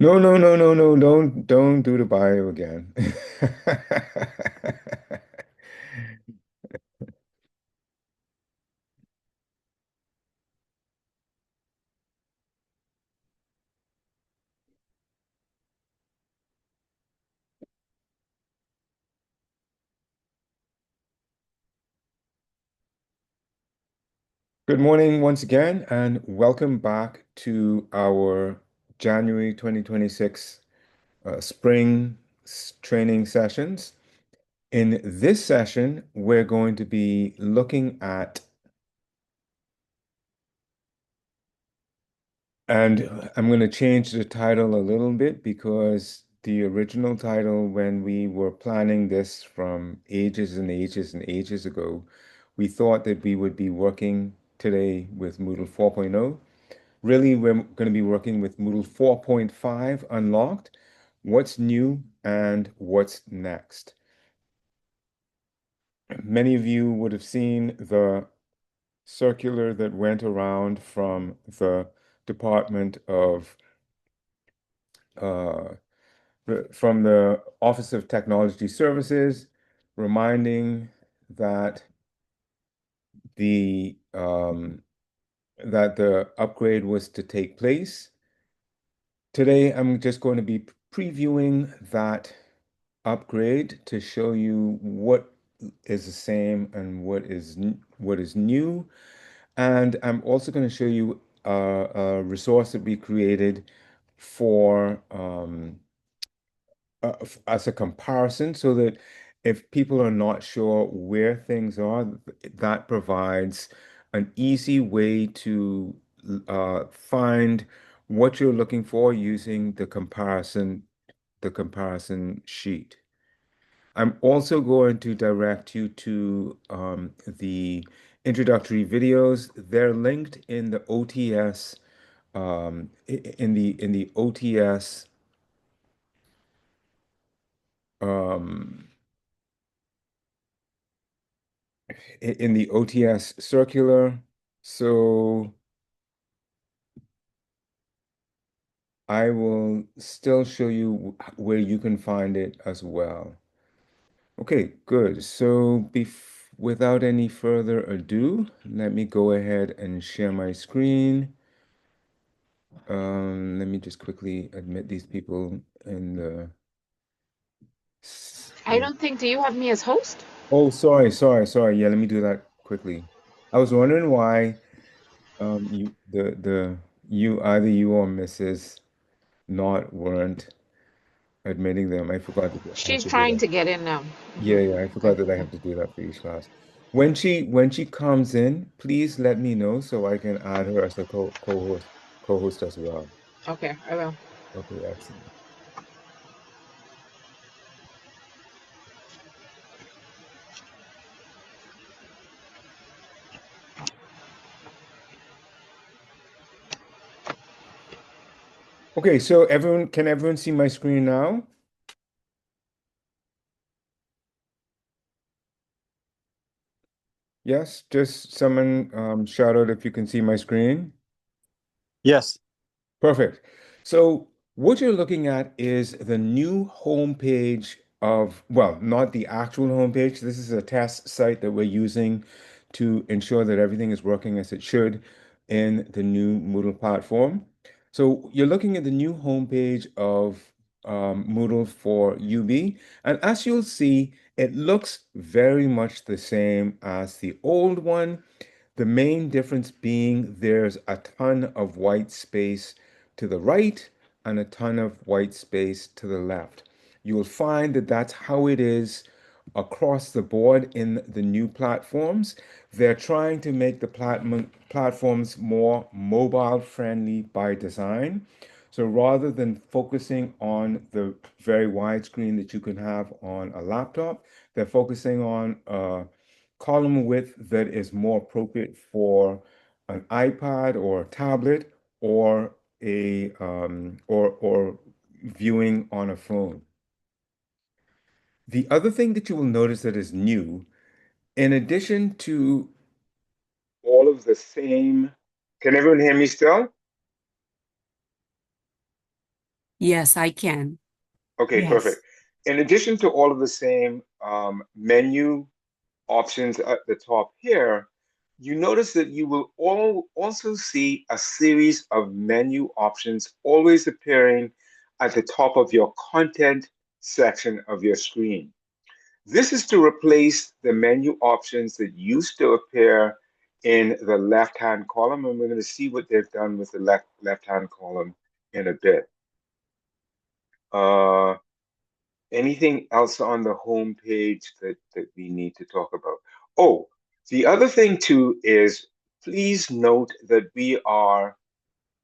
No, no, no, no, no, don't do the bio again. Good morning once again, and welcome back to our January 2026 spring training sessions. In this session, we're going to be looking at, and I'm going to change the title a little bit because the original title, when we were planning this from ages and ages and ages ago, we thought that we would be working today with Moodle 4.0. Really, we're going to be working with Moodle 4.5 Unlocked, what's new and what's next. Many of you would have seen the circular that went around from the Department of, uh, from the Office of Technology Services, reminding that the upgrade was to take place. Today, I'm just going to be previewing that upgrade to show you what is the same and what is new. And I'm also going to show you a resource that we created for as a comparison, so that if people are not sure where things are, that provides an easy way to find what you're looking for using the comparison sheet. I'm also going to direct you to the introductory videos. They're linked in the OTS, in the OTS, um, in the OTS circular. So I will still show you where you can find it as well. Okay, good. So bef without any further ado, let me go ahead and share my screen. Let me just quickly admit these people in the. I don't think, do you have me as host? Oh, sorry. Yeah, let me do that quickly. I was wondering why you either you or Mrs. Not weren't admitting them. I forgot that I have She's to do trying that. to get in now. Yeah, I Okay. forgot that I have to do that for each class. When she comes in, please let me know so I can add her as a co-host as well. Okay, I will. Okay, excellent. Okay, so can everyone see my screen now? Yes, just someone shout out if you can see my screen. Yes. Perfect. So what you're looking at is the new homepage of, well, not the actual homepage. This is a test site that we're using to ensure that everything is working as it should in the new Moodle platform. So you're looking at the new homepage of Moodle for UB, and as you'll see, it looks very much the same as the old one. The main difference being there's a ton of white space to the right and a ton of white space to the left. You will find that that's how it is across the board in the new platforms. They're trying to make the platforms more mobile friendly by design. So rather than focusing on the very wide screen that you can have on a laptop, they're focusing on column width that is more appropriate for an iPad or a tablet or or viewing on a phone. The other thing that you will notice that is new, in addition to all of the same, can everyone hear me still? Yes, I can. Okay, Yes. perfect. In addition to all of the same menu options at the top here, you notice that you will also see a series of menu options always appearing at the top of your content section of your screen. This is to replace the menu options that used to appear in the left-hand column, and we're going to see what they've done with the left-hand column in a bit. Uh, Anything else on the home page that we need to talk about? Oh, the other thing too is please note that we are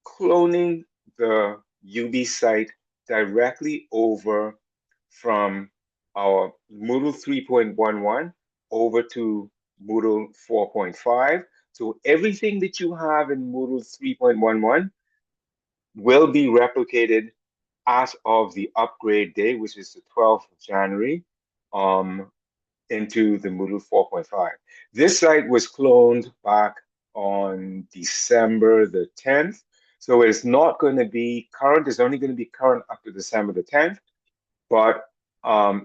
cloning the UB site directly over from our Moodle 3.11 over to Moodle 4.5. So everything that you have in Moodle 3.11 will be replicated as of the upgrade day, which is the 12th of January, um, into the Moodle 4.5. This site was cloned back on December the 10th. So it's not going to be current. It's only going to be current up to December the 10th. But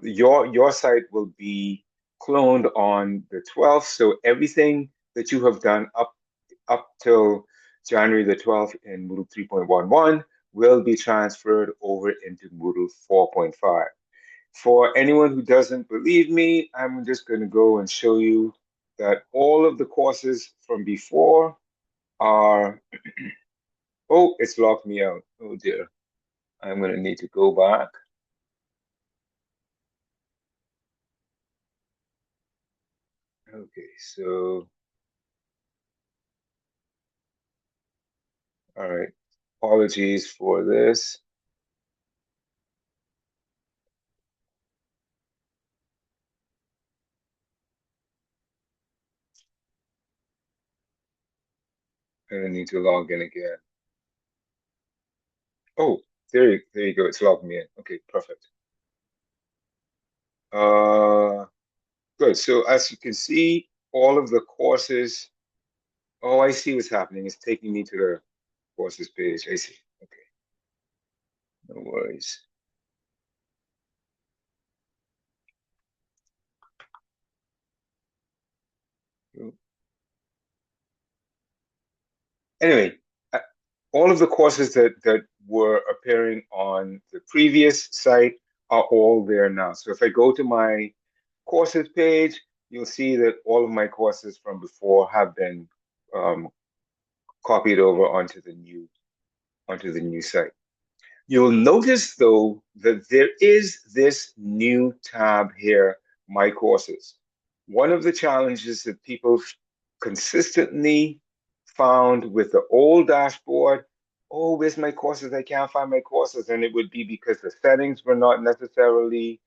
your site will be cloned on the 12th. So everything that you have done up till January the 12th in Moodle 3.11 will be transferred over into Moodle 4.5. For anyone who doesn't believe me, I'm just going to go and show you that all of the courses from before are, oh, it's locked me out. Oh dear. I'm going to need to go back. Okay, so, all right. Apologies for this. I'm going to need to log in again. Oh, there you go. It's logged me in. Okay, perfect. Uh, Good. So as you can see, all of the courses, oh, I see what's happening. It's taking me to the courses page. I see. Okay, no worries. Anyway, uh, all of the courses that were appearing on the previous site are all there now. So if I go to my courses page, you'll see that all of my courses from before have been um, copied over onto the new site. You'll notice though that there is this new tab here, My Courses. One of the challenges that people consistently found with the old dashboard, oh, where's my courses? I can't find my courses. And it would be because the settings were not necessarily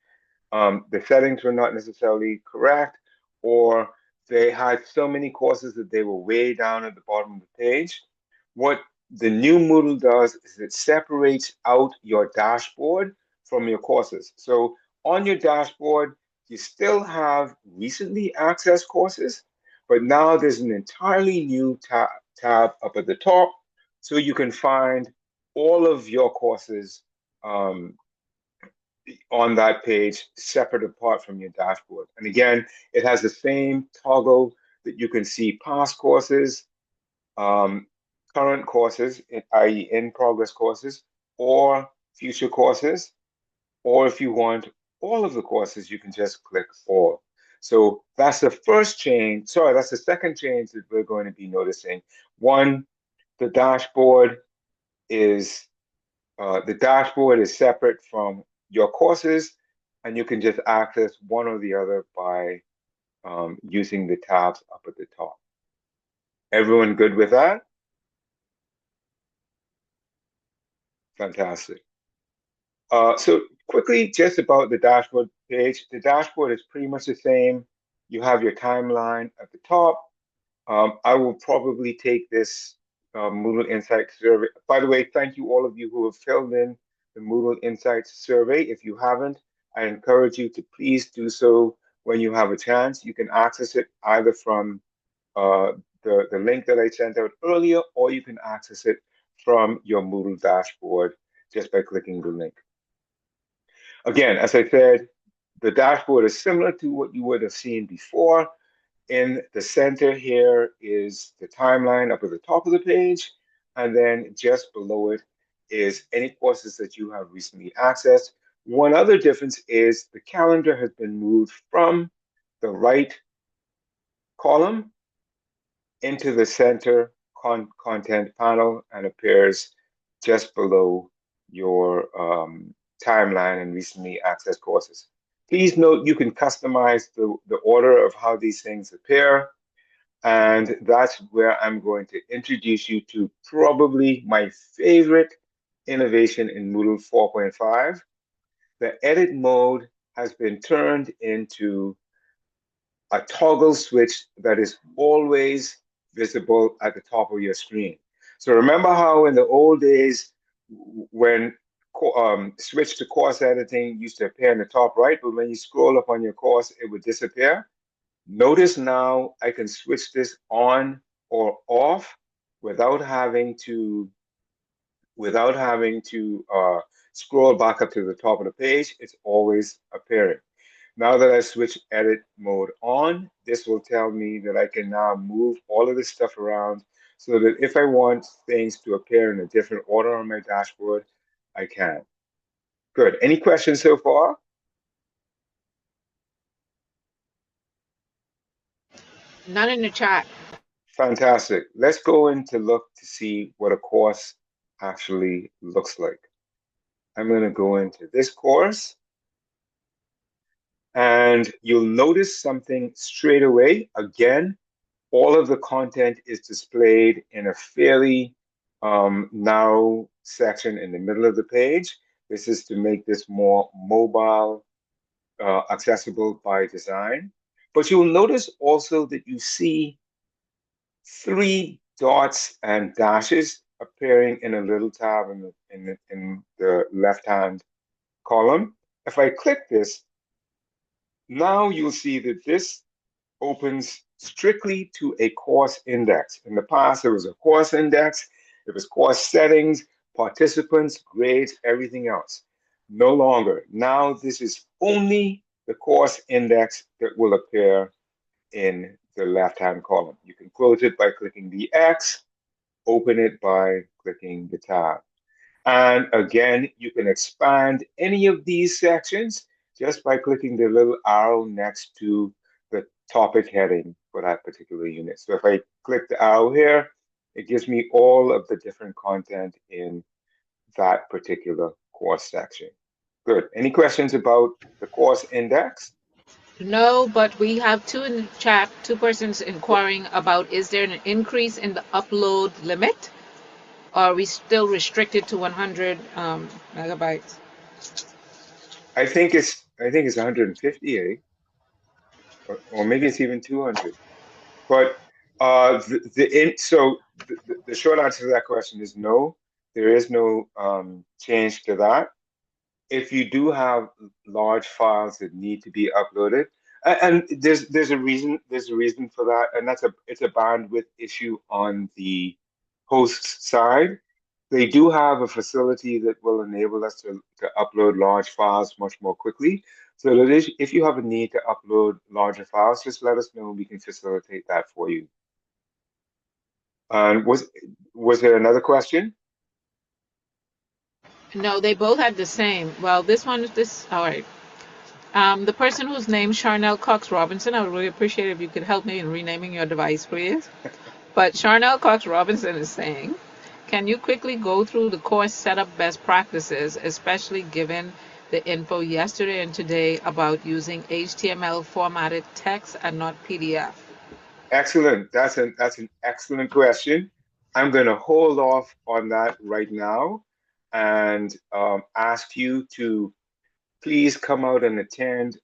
correct, or they had so many courses that they were way down at the bottom of the page. What the new Moodle does is it separates out your dashboard from your courses. So on your dashboard, you still have recently accessed courses, but now there's an entirely new tab up at the top, so you can find all of your courses um, on that page separate apart from your dashboard. And again, it has the same toggle that you can see past courses, um, current courses, i.e. in progress courses, or future courses. Or if you want all of the courses, you can just click all. So that's the first change. Sorry, that's the second change that we're going to be noticing. One, the dashboard is separate from your courses, and you can just access one or the other by using the tabs up at the top. Everyone good with that? Fantastic. So quickly, just about the dashboard page. The dashboard is pretty much the same. You have your timeline at the top. I will probably take this Moodle Insights survey. By the way, thank you all of you who have filled in the Moodle Insights survey. If you haven't, I encourage you to please do so when you have a chance. You can access it either from uh, the link that I sent out earlier, or you can access it from your Moodle dashboard just by clicking the link. Again, as I said, the dashboard is similar to what you would have seen before. In the center here is the timeline up at the top of the page, and then just below it is any courses that you have recently accessed. One other difference is the calendar has been moved from the right column into the center content panel and appears just below your timeline and recently accessed courses. Please note you can customize the order of how these things appear. And that's where I'm going to introduce you to probably my favorite innovation in Moodle 4.5. The edit mode has been turned into a toggle switch that is always visible at the top of your screen. So remember how in the old days, when switch to course editing used to appear in the top right, but when you scroll up on your course, it would disappear? Notice now I can switch this on or off without having to scroll back up to the top of the page. It's always appearing. Now that I switch edit mode on, this will tell me that I can now move all of this stuff around so that if I want things to appear in a different order on my dashboard, I can. Good. Any questions so far? None in the chat. Fantastic. Let's go in to look to see what a course actually looks like. I'm going to go into this course, and you'll notice something straight away. Again, all of the content is displayed in a fairly narrow section in the middle of the page. This is to make this more mobile, accessible by design. But you'll notice also that you see three dots and dashes appearing in a little tab in the left-hand column. If I click this, now you'll see that this opens strictly to a course index. In the past, there was a course index, it was course settings, participants, grades, everything else. No longer. Now this is only the course index that will appear in the left-hand column. You can close it by clicking the X, open it by clicking the tab. And again, you can expand any of these sections just by clicking the little arrow next to the topic heading for that particular unit. So if I click the arrow here, it gives me all of the different content in that particular course section. Good. Any questions about the course index? No, but we have two in the chat, two persons inquiring about is there an increase in the upload limit? Or are we still restricted to 100 megabytes? I think it's 150, or maybe it's even 200. But the short answer to that question is no. There is no change to that. If you do have large files that need to be uploaded, and there's a reason for that, and it's a bandwidth issue on the host side. They do have a facility that will enable us to upload large files much more quickly. So that if you have a need to upload larger files, just let us know and we can facilitate that for you. And was there another question? No, they both had the same. Well, this one is this. All right. The person whose name Charnel Cox Robinson, I would really appreciate it if you could help me in renaming your device, please. But Charnel Cox Robinson is saying, can you quickly go through the course setup best practices, especially given the info yesterday and today about using HTML formatted text and not PDF? Excellent. That's an excellent question. I'm going to hold off on that right now and ask you to please come out and attend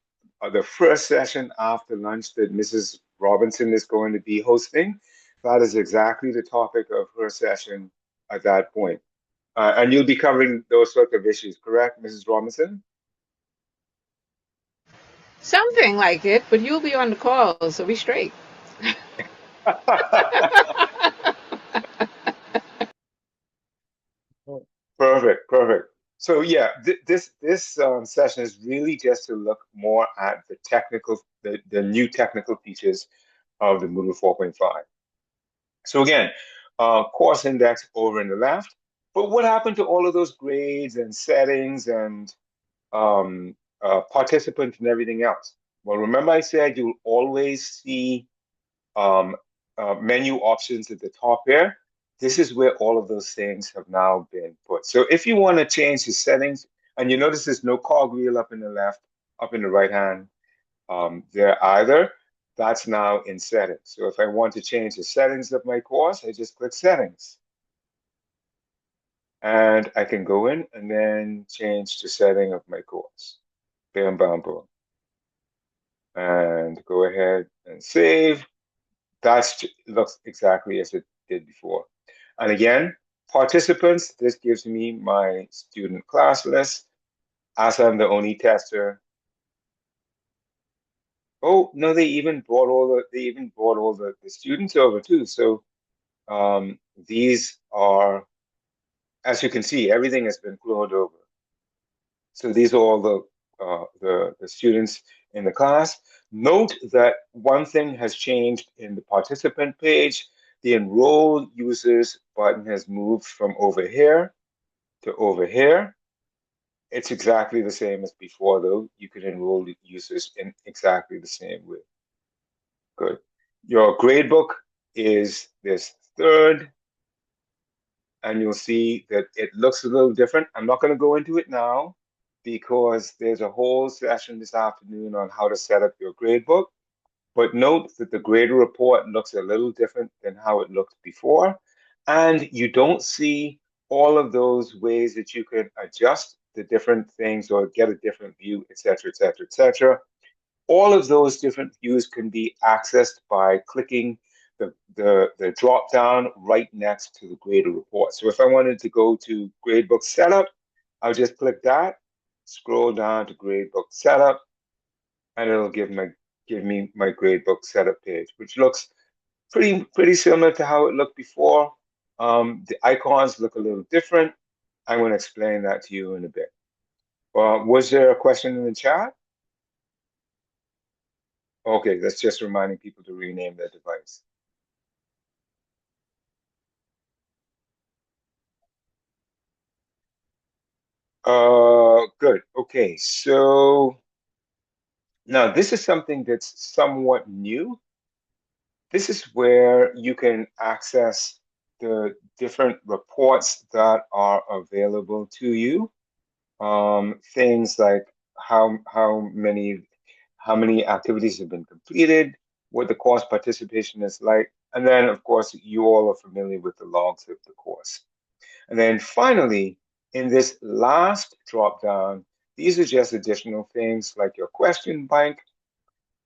the first session after lunch that Mrs. Robinson is going to be hosting. That is exactly the topic of her session at that point. And you'll be covering those sort of issues, correct, Mrs. Robinson? Something like it, but you'll be on the call, so be straight. Perfect, perfect. So yeah, this session is really just to look more at the new technical features of the Moodle 4.5. So again, course index over in the left. But what happened to all of those grades and settings and participants and everything else? Well, remember I said you'll always see um, menu options at the top here. This is where all of those things have now been put. So if you want to change the settings, and you notice there's no cogwheel up in the left, up in the right hand there either, that's now in settings. So if I want to change the settings of my course, I just click settings. And I can go in and then change the setting of my course. Bam, bam, boom. And go ahead and save. That looks exactly as it did before. And again, participants, this gives me my student class list. As I'm the only tester. Oh, no, they even brought all the students over too. So these are, as you can see, everything has been flowed over. So these are all the students in the class. Note that one thing has changed in the participant page. The enroll users button has moved from over here to over here. It's exactly the same as before, though. You can enroll the users in exactly the same way. Good. Your gradebook is this third, and you'll see that it looks a little different. I'm not going to go into it now because there's a whole session this afternoon on how to set up your gradebook. But note that the grader report looks a little different than how it looked before. And you don't see all of those ways that you can adjust the different things or get a different view, et cetera, et cetera, et cetera. All of those different views can be accessed by clicking the drop down right next to the grader report. So if I wanted to go to gradebook setup, I'll just click that, scroll down to gradebook setup, and it'll give me my gradebook setup page, which looks pretty similar to how it looked before. The icons look a little different. I'm going to explain that to you in a bit. Was there a question in the chat? Okay, that's just reminding people to rename their device. Good. Okay, so now this is something that's somewhat new. This is where you can access the different reports that are available to you. Things like how many activities have been completed, what the course participation is like, and then of course you all are familiar with the logs of the course. And then finally, in this last drop down, these are just additional things like your question bank,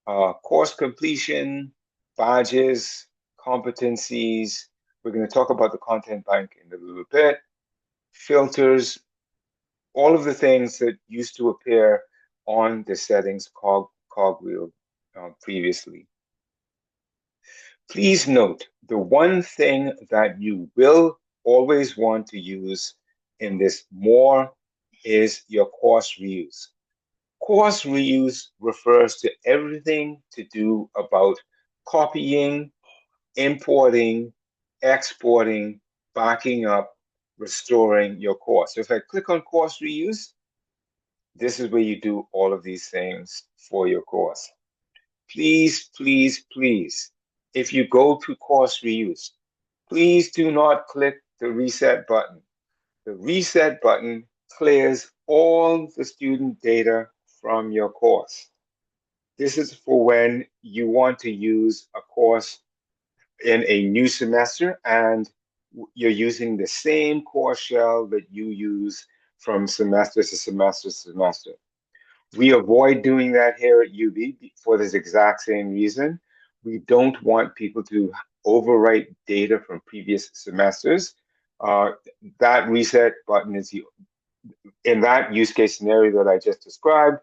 course completion, badges, competencies. We're going to talk about the content bank in a little bit, filters, all of the things that used to appear on the settings cogwheel previously. Please note the one thing that you will always want to use in this more is your course reuse. Course reuse refers to everything to do about copying, importing, exporting, backing up, restoring your course. So if I click on course reuse, this is where you do all of these things for your course. Please, please, please, if you go to course reuse, please do not click the reset button. The reset button clears all the student data from your course. This is for when you want to use a course in a new semester and you're using the same course shell that you use from semester to semester to semester. We avoid doing that here at UB for this exact same reason. We don't want people to overwrite data from previous semesters. Uh, that reset button is in that use case scenario that I just described,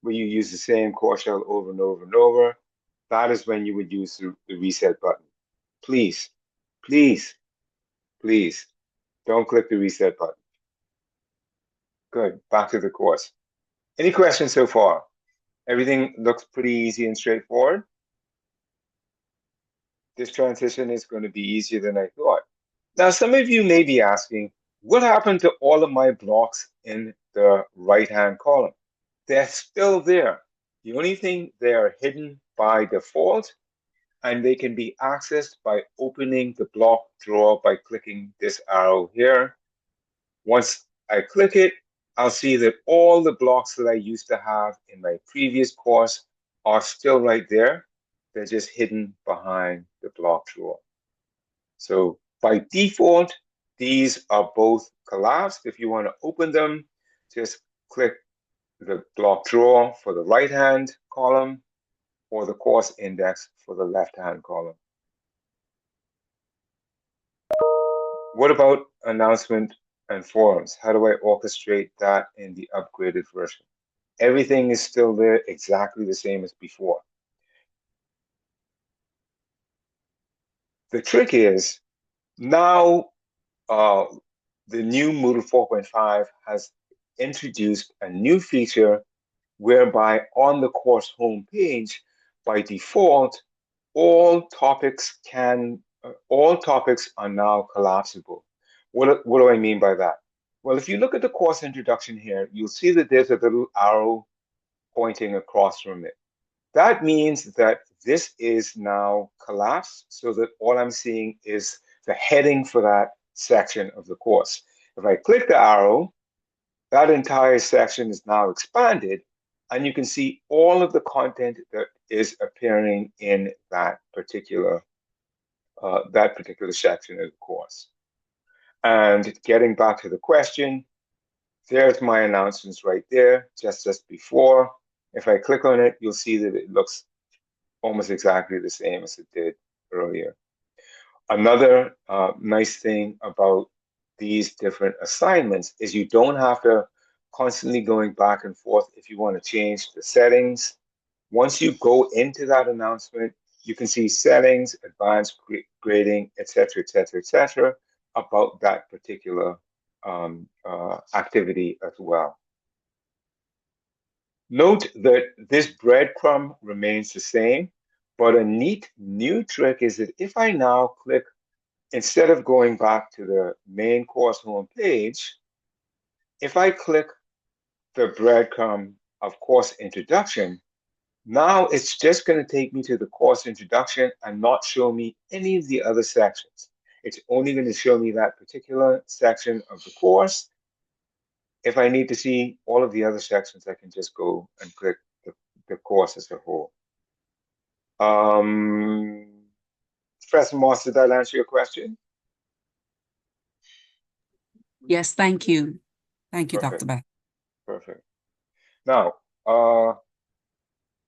where you use the same core shell over and over and over. That is when you would use the reset button. Please, please, please don't click the reset button. Good. Back to the course. Any questions so far? Everything looks pretty easy and straightforward. This transition is going to be easier than I thought. Now, some of you may be asking, what happened to all of my blocks in the right-hand column? They're still there. The only thing they are hidden by default, and they can be accessed by opening the block drawer by clicking this arrow here. Once I click it, I'll see that all the blocks that I used to have in my previous course are still right there. They're just hidden behind the block drawer. So by default, these are both collapsed. If you want to open them, just click the block drawer for the right-hand column or the course index for the left-hand column. What about announcement and forums? How do I orchestrate that in the upgraded version? Everything is still there exactly the same as before. The trick is now the new Moodle 4.5 has introduced a new feature whereby on the course homepage, by default, all topics are now collapsible. What do I mean by that? Well, if you look at the course introduction here, you'll see that there's a little arrow pointing across from it. That means that this is now collapsed so that all I'm seeing is the heading for that section of the course. If I click the arrow, that entire section is now expanded, and you can see all of the content that is appearing in that particular section of the course. And getting back to the question, there's my announcements right there, just as before. If I click on it, you'll see that it looks almost exactly the same as it did earlier. Another nice thing about these different assignments is you don't have to constantly going back and forth if you want to change the settings. Once you go into that announcement, you can see settings, advanced grading, etc., etc., etc., about that particular activity as well. Note that this breadcrumb remains the same, but a neat new trick is that if I now click, instead of going back to the main course homepage, if I click the breadcrumb of course introduction, now it's just going to take me to the course introduction and not show me any of the other sections. It's only going to show me that particular section of the course. If I need to see all of the other sections, I can just go and click the course as a whole. Professor Moss, did that answer your question? Yes, thank you. Thank you, Perfect, Dr. Beck. perfect. Now,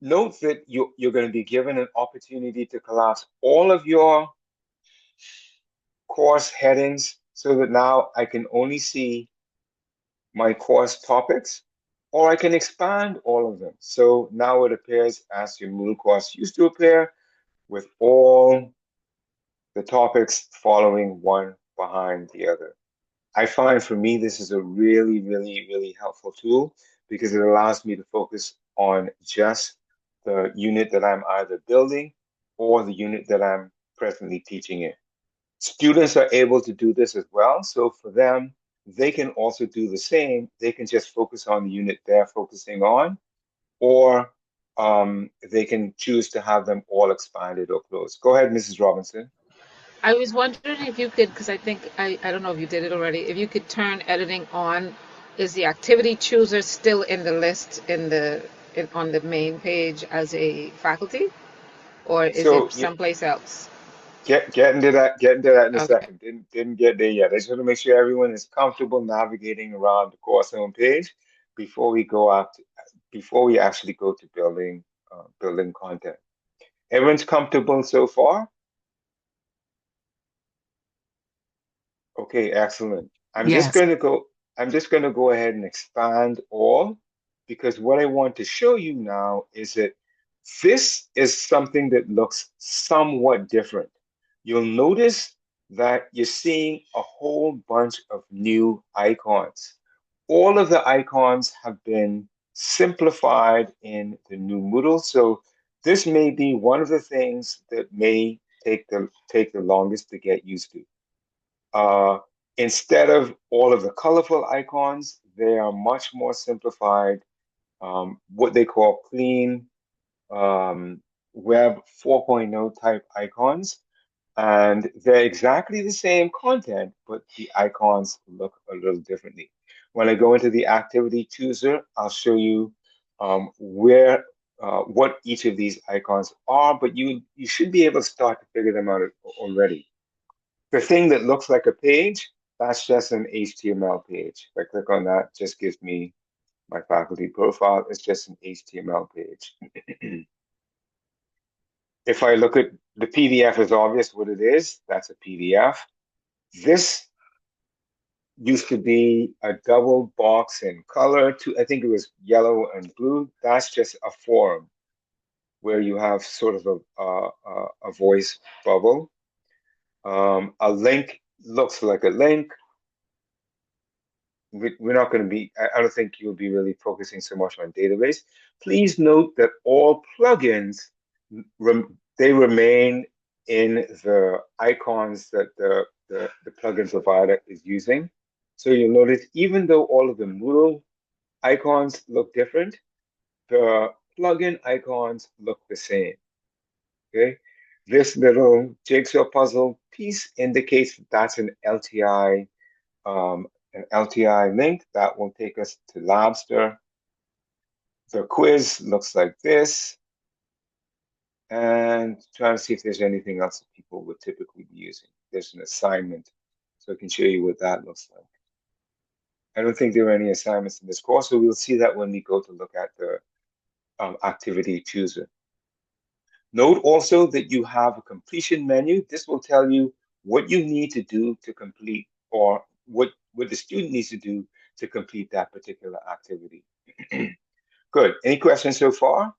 note that you're going to be given an opportunity to collapse all of your course headings so that now I can only see my course topics, or I can expand all of them. So now it appears as your Moodle course used to appear, with all the topics following one behind the other. I find for me, this is a really, really, really helpful tool because it allows me to focus on just the unit that I'm either building or the unit that I'm presently teaching in. Students are able to do this as well. So for them, they can also do the same. They can just focus on the unit they're focusing on, or they can choose to have them all expanded or closed. Go ahead, Mrs. Robinson. I was wondering if you could, because I think, I don't know if you did it already, if you could turn editing on. Is the activity chooser still in the list on the main page as a faculty, or is So it someplace else? get into that in a Okay. second. Didn't get there yet. I just want to make sure everyone is comfortable navigating around the course homepage before we go out, before we actually go to building content. Everyone's comfortable so far? Okay, excellent. Yes, I'm just going to go ahead and expand all because what I want to show you now is that this is something that looks somewhat different. You'll notice that you're seeing a whole bunch of new icons. all of the icons have been simplified in the new Moodle. So this may be one of the things that may take the longest to get used to. Uh, Instead of all of the colorful icons, they are much more simplified, what they call clean Web 4.0 type icons. And they're exactly the same content, but the icons look a little differently. When I go into the activity chooser, I'll show you what each of these icons are, but you should be able to start to figure them out already. The thing that looks like a page, that's just an HTML page. If I click on that, just gives me my faculty profile. It's just an HTML page. If I look at the PDF, is obvious what it is. That's a PDF. This used to be a double box in color. I think it was yellow and blue. That's just a forum where you have sort of a voice bubble. A link looks like a link. We're not going to be, I don't think you'll be really focusing so much on database. Please note that all plugins, they remain in the icons that the plugin provider is using. So you'll notice, even though all of the Moodle icons look different, the plugin icons look the same, okay? This little jigsaw puzzle piece indicates that's an LTI link that will take us to Labster. The quiz looks like this, and trying to see if there's anything else that people would typically be using. There's an assignment, so I can show you what that looks like. I don't think there are any assignments in this course, so we'll see that when we go to look at the activity chooser. Note also that you have a completion menu. This will tell you what you need to do to complete, or what the student needs to do to complete that particular activity. Good. Any questions so far?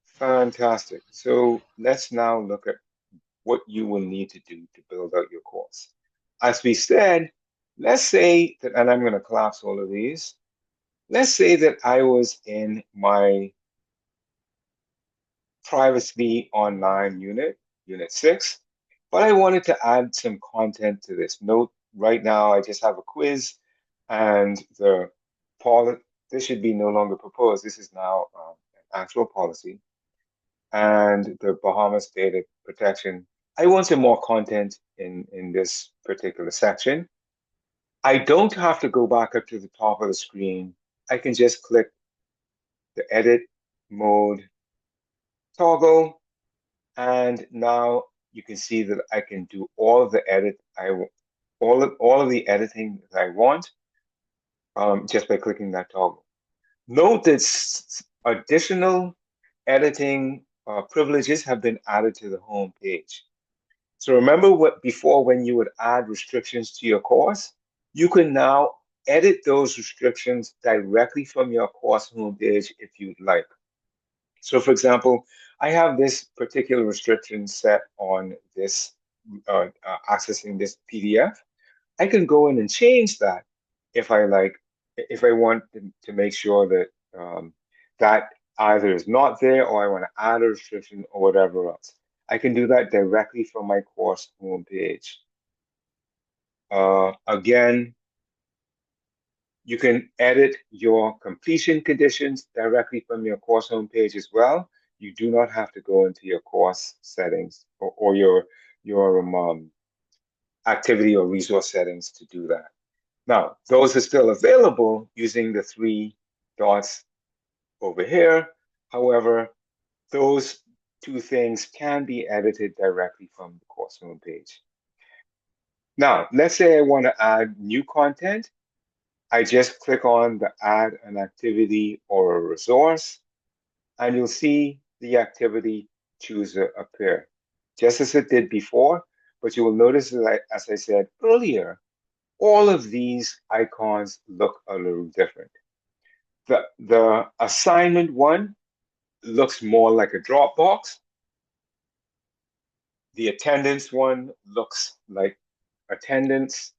Fantastic. So let's now look at what you will need to do to build out your course. As we said, let's say that, and I'm going to collapse all of these. Let's say that I was in my privacy online unit 6, but I wanted to add some content to this. Note right now I just have a quiz, and this should be no longer proposed. This is now an actual policy, and the Bahamas data protection. I want some more content in this particular section. I don't have to go back up to the top of the screen. I can just click the edit mode toggle, and now you can see that I can do all of the all of the editing that I want, just by clicking that toggle. Note that additional editing privileges have been added to the home page. So remember before, when you would add restrictions to your course, you can now edit those restrictions directly from your course homepage if you'd like. So for example, I have this particular restriction set on this, accessing this PDF. I can go in and change that if I like, if I want to make sure that that either is not there, or I want to add a restriction or whatever else. I can do that directly from my course homepage. Again, you can edit your completion conditions directly from your course homepage as well. You do not have to go into your course settings or your activity or resource settings to do that. Now, those are still available using the 3 dots over here. However, those 2 things can be edited directly from the course homepage. Now, let's say I want to add new content. I just click on the add an activity or a resource, and you'll see the activity chooser appear, just as it did before. But you will notice that, as I said earlier, all of these icons look a little different. The assignment one looks more like a Dropbox. The attendance one looks like attendance.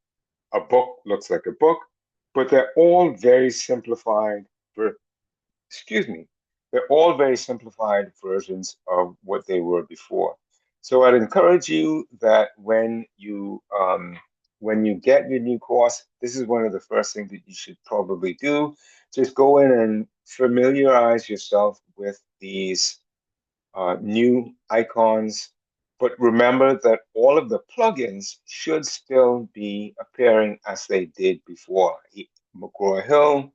A book looks like a book, but they're all very simplified for, excuse me, they're all very simplified versions of what they were before. So I'd encourage you that when you get your new course, this is one of the first things that you should probably do. Just go in and familiarize yourself with these new icons. But remember that all of the plugins should still be appearing as they did before. McGraw-Hill,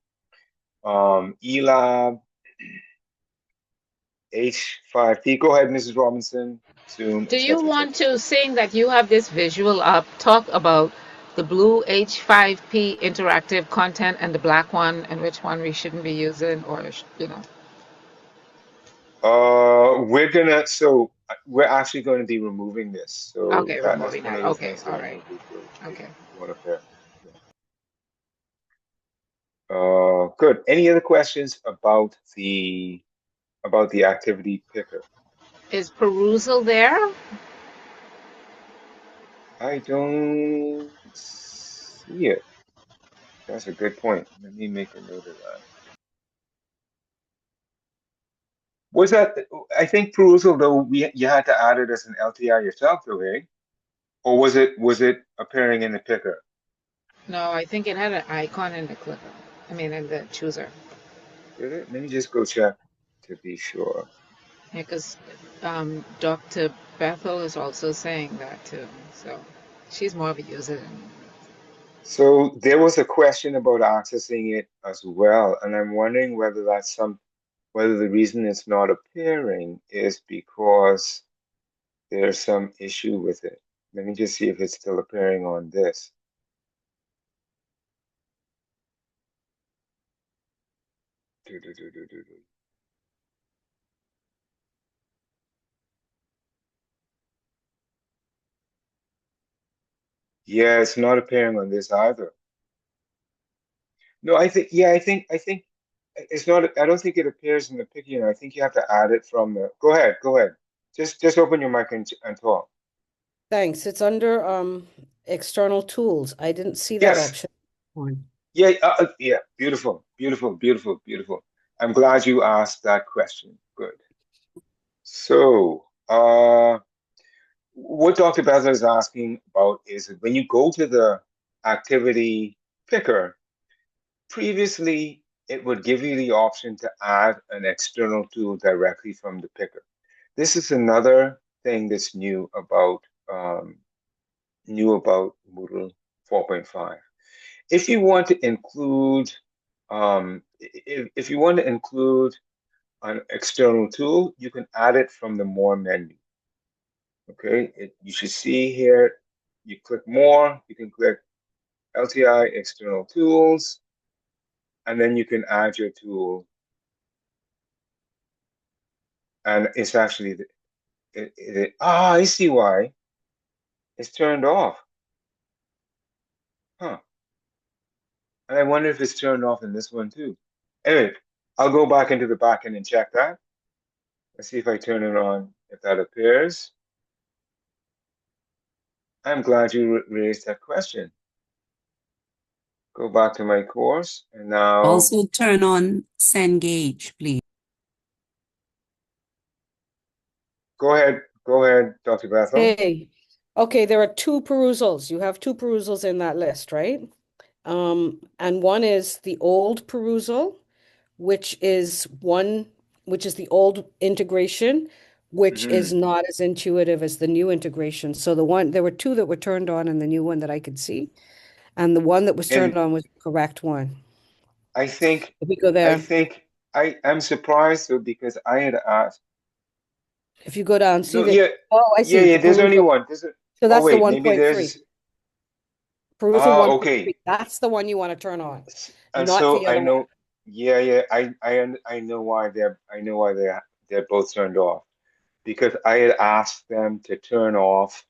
ELAB, H5P. Go ahead, Mrs. Robinson. Zoom, Do you etc., want etc. to, seeing that you have this visual up, talk about the blue H5P interactive content and the black one and which one we shouldn't be using or, We're actually going to be removing this. So Okay, that's removing one that. of the Okay, things all that right. we will be Okay. want to pair. Yeah. Good. Any other questions about the activity picker? Is perusal there? I don't see it. That's a good point. Let me make a note of that. Was that, I think perusal though, you had to add it as an LTI yourself though, eh? Or was it appearing in the picker? No, I think it had an icon in the clicker. I mean, in the chooser. Did it? Let me just go check to be sure. Yeah, because Dr. Bethel is also saying that too. So she's more of a user than me. So there was a question about accessing it as well, and I'm wondering whether the reason it's not appearing is because there's some issue with it. Let me just see if it's still appearing on this. Do, do, do, do, do, do. Yeah, it's not appearing on this either. No, I think it's not, I don't think it appears in the pick. I think you have to add it from the, go ahead, go ahead. Just open your mic and talk. Thanks. It's under external tools. I didn't see that Yes. option. On. Yeah, yeah, beautiful, beautiful, beautiful, beautiful. I'm glad you asked that question. Good. So, what Dr. Beza is asking about is that when you go to the activity picker, previously it would give you the option to add an external tool directly from the picker. This is another thing that's new about Moodle 4.5. If you want to include if you want to include an external tool, you can add it from the More menu. Okay, you should see here, you click More, you can click LTI External Tools, and then you can add your tool. And it's actually, I see why. It's turned off. Huh. And I wonder if it's turned off in this one too. Anyway, I'll go back into the backend and check that. Let's see if I turn it on, if that appears. I'm glad you raised that question. Go back to my course and now Also turn on Cengage, please. go ahead, Dr. Bethel. Hey, okay, there are two perusals. You have two perusals in that list, right? And one is the old perusal, which is the old integration, which is Hmm. not as intuitive as the new integration. So there were two that were turned on and the new one that I could see. And the one that was turned And on was the correct one. I think, If we go I there, think I'm surprised though because I had asked. if you go down, see No, the, yeah, oh, I yeah, see, yeah. the There's only perusal. one. So Oh that's the wait, maybe 1.3. there's. Perusal Ah, 1.3. okay. That's the one you want to turn on, And not so the I other one. know. Yeah, yeah. I know why they're both turned off because I had asked them to turn off.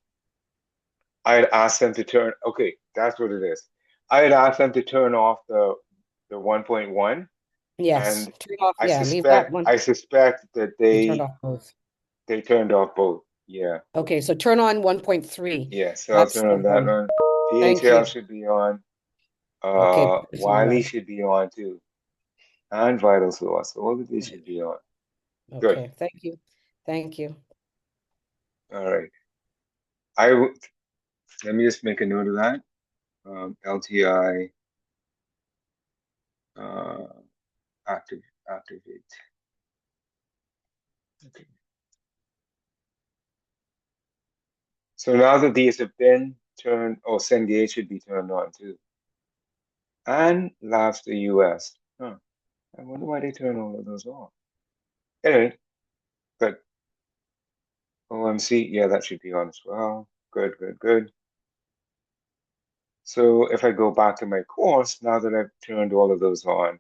I had asked them to turn. Okay, that's what it is. I had asked them to turn off the 1.1, Yes, and turn off. Yeah, leave that one. I suspect that They turned off both. they turned off both. Yeah, Okay, so turn on 1.3. yeah. So I'll That's turn the on that one. one. Thank BHL you. should be on. Okay, personal Wiley level. should be on too. And Vital Source. All of these Right. should be on. Good. Okay, thank you. Thank you. All right. I w- Let me just make a note of that. LTI uh, activate. Okay. So now that these have been turned, oh, Cengage should be turned on too. And last the US. Huh. I wonder why they turn all of those off. Anyway, good. OMC, yeah, that should be on as well. Good, good, good. So if I go back to my course, now that I've turned all of those on,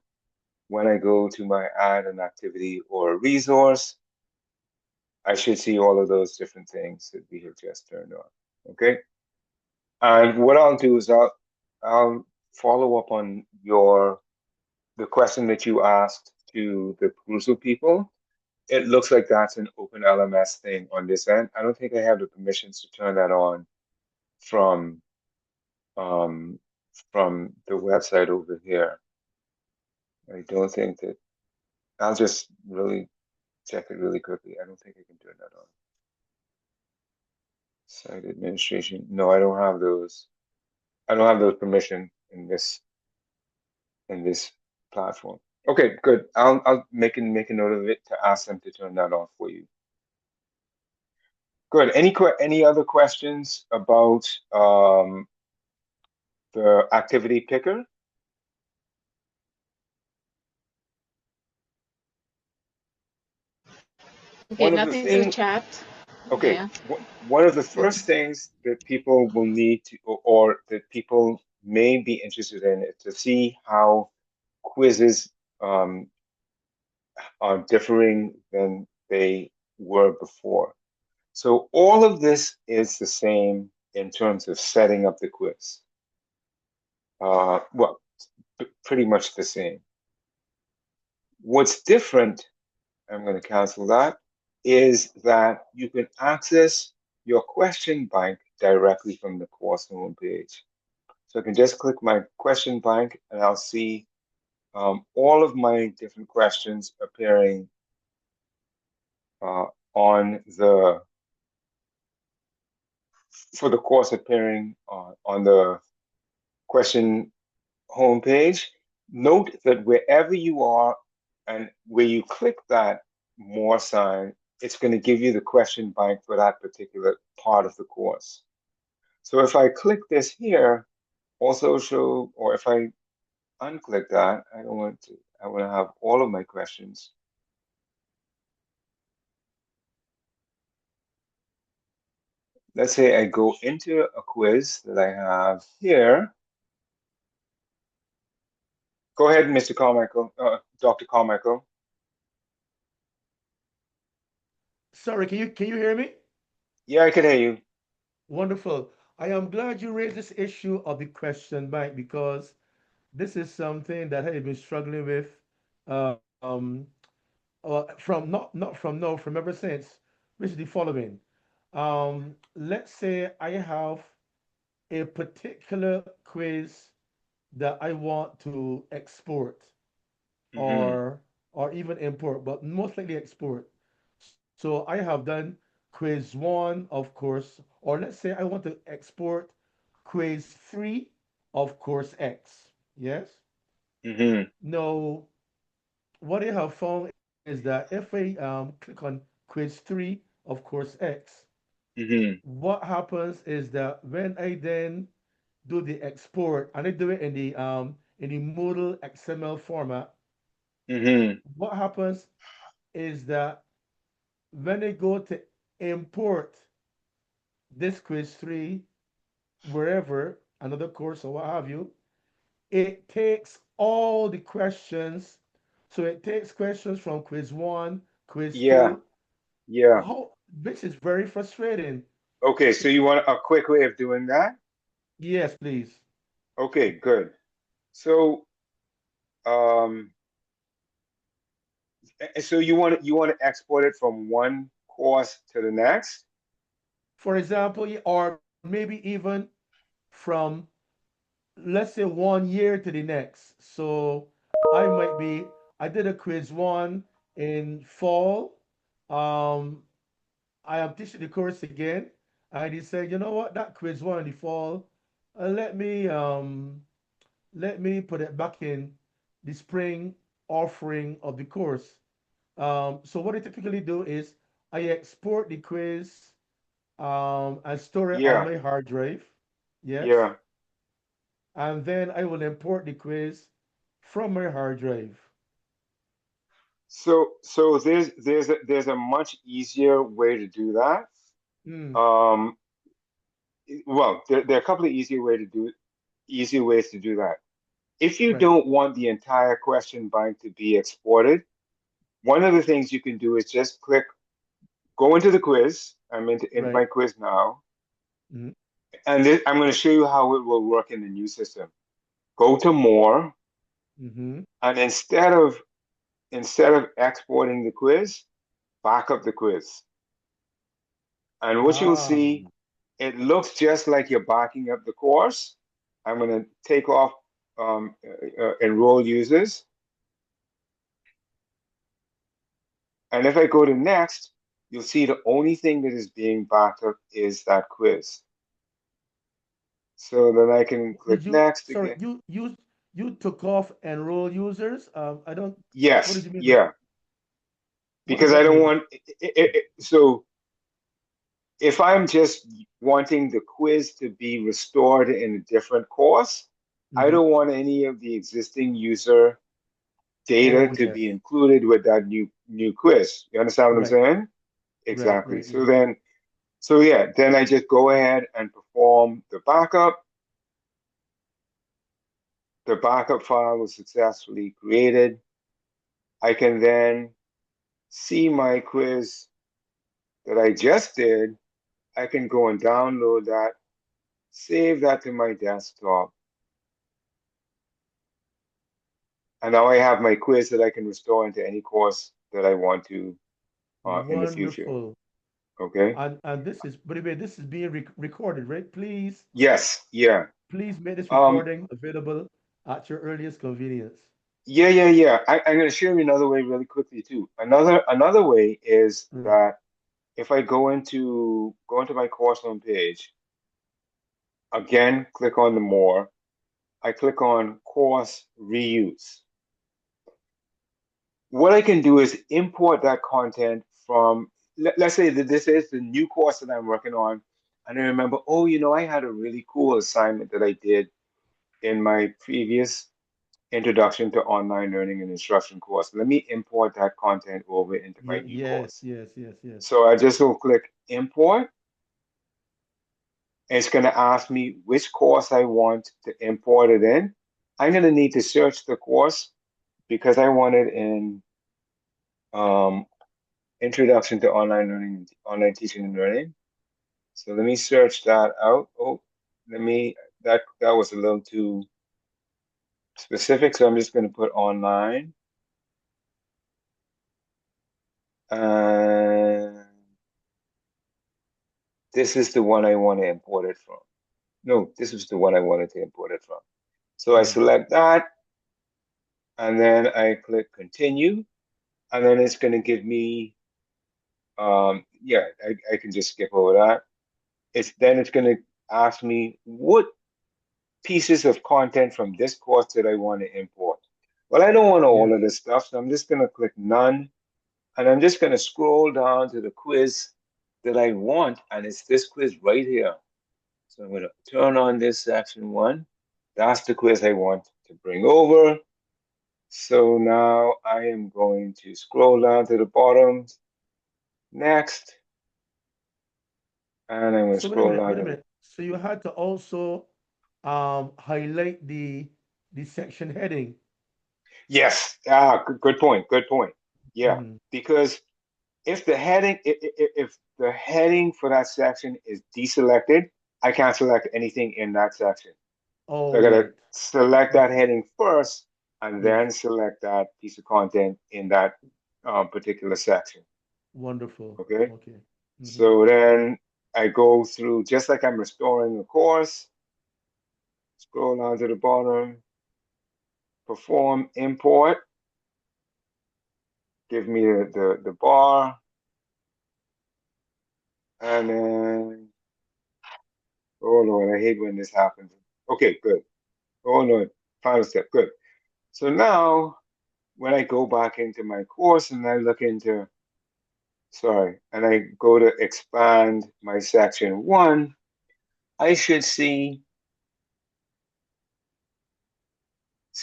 when I go to my add an activity or a resource, I should see all of those different things that we have just turned on. Okay. And what I'll do is I'll follow up on the question that you asked to the Crucial people. It looks like that's an open LMS thing on this end. I don't think I have the permissions to turn that on from um, from the website over here. I don't think that I'll just really check it really quickly. I don't think I can turn that on. Site administration. No, I don't have those. I don't have those permission in this platform. Okay, good. I'll make a note of it to ask them to turn that off for you. Good. Any other questions about the activity picker? Okay, One of the nothing to things, chat. okay, Yeah. one of the first things that people will need to, or that people may be interested in, is to see how quizzes um, are differing than they were before. So all of this is the same in terms of setting up the quiz. Well, pretty much the same. What's different, I'm going to cancel that, is that you can access your question bank directly from the course homepage. So I can just click my question bank and I'll see all of my different questions appearing uh, on the for the course appearing on the question homepage. Note that wherever you are and where you click that more sign, it's going to give you the question bank for that particular part of the course. So if I click this here, also show, or if I unclick that, I don't want to, I want to have all of my questions. Let's say I go into a quiz that I have here. Go ahead, Mr. Carmichael, Dr. Carmichael. Sorry, can you hear me? Yeah, I can hear you. Wonderful. I am glad you raised this issue of the question bank because this is something that I have been struggling with um, from not from no from ever since, which is the following. Let's say I have a particular quiz that I want to export Mm-hmm. or even import, but most likely export. So I have done quiz one, of course, or let's say I want to export quiz three of course X. Yes. Mm-hmm. Now, what I have found is that if I click on quiz three of course X, Mm-hmm. what happens is that when I then do the export and I do it in the Moodle XML format, Mm-hmm. what happens is that when I go to import this quiz three wherever, another course or what have you, it takes all the questions. So it takes questions from quiz one, quiz Yeah, two, yeah. how, which is very frustrating. Okay, so you want a quick way of doing that? Yes, please. Okay, good. So, um, so you want to export it from one course to the next? For example, or maybe even from, let's say, 1 year to the next. So I did a quiz one in fall. Um, I am teaching the course again. And he said, you know what, that quiz one in the fall, uh, let me um, let me put it back in the spring offering of the course. So what I typically do is I export the quiz and store it on Yeah, my hard drive. Yes. yeah. And then I will import the quiz from my hard drive. So there's a much easier way to do that. Mm, Um, well, there are a couple of easy ways to do that. If you right, don't want the entire question bank to be exported, one of the things you can do is just go into the quiz. I'm into right. my quiz now, Mm, and I'm going to show you how it will work in the new system. Go to more, mm-hmm. and instead of exporting the quiz, back up the quiz. And what you'll Ah, see, it looks just like you're backing up the course. I'm going to take off enroll users. And if I go to next, you'll see the only thing that is being backed up is that quiz. So then I can click did you? next Sorry, again. you took off enroll users. I don't. What did Yes, you mean by? yeah, What does because I that don't mean? want so if I'm just wanting the quiz to be restored in a different course, I Mm-hmm. don't want any of the existing user data Oh to be yes. included with that new quiz. You understand what I'm Right, saying? right, Exactly. right, So right. then, so yeah, then I just go ahead and perform the backup. The backup file was successfully created. I can then see my quiz that I just did. I can go and download that, save that to my desktop, and now I have my quiz that I can restore into any course that I want to in the future. Wonderful. Okay? And this is, by the way, this is being recorded, right? Yes, yeah. Please make this Um, recording available at your earliest convenience. yeah. I'm going to show you another way really quickly too. Another way is Right. that if I go into my course home page, again, click on the more. I click on course reuse. What I can do is import that content from, let's say that this is the new course that I'm working on. And I remember, oh, I had a really cool assignment that I did in my previous Introduction to Online Learning and Instruction course. Let me import that content over into my Yeah, new yes, course. yes, yes, yes. So I just will click import. It's going to ask me which course I want to import it in. I'm going to need to search the course because I want it in um, Introduction to Online Learning, Online Teaching and Learning. So let me search that out. Oh, that was a little too specific. So I'm just going to put online. And this is the one I want to import it from. No, this is the one I wanted to import it from. So I Mm. select that and then I click continue. And then it's going to give me, yeah, I can just skip over that. It's going to ask me what pieces of content from this course that I want to import. Well, I don't want all Yes. of this stuff, so I'm just going to click none. And I'm just going to scroll down to the quiz that I want. And it's this quiz right here. So I'm going to turn on this section one. That's the quiz I want to bring over. So now I am going to scroll down to the bottom, next, and I'm going to So wait a scroll minute, down wait a to, minute. So you had to also highlight the section heading. yes, good point, good point. Yeah, Hmm. because if the heading for that section is deselected, I can't select anything in that section. So All I gotta right. select that Okay. heading first and Yes. then select that piece of content in that particular section. Wonderful. Okay. Okay. Hmm. So then I go through just like I'm restoring a course. Scroll down to the bottom, perform import, give me the bar, and then, oh Lord, I hate when this happens. Okay, good. Oh no, final step, good. So now, when I go back into my course and I look into, sorry, and I go to expand my section one, I should see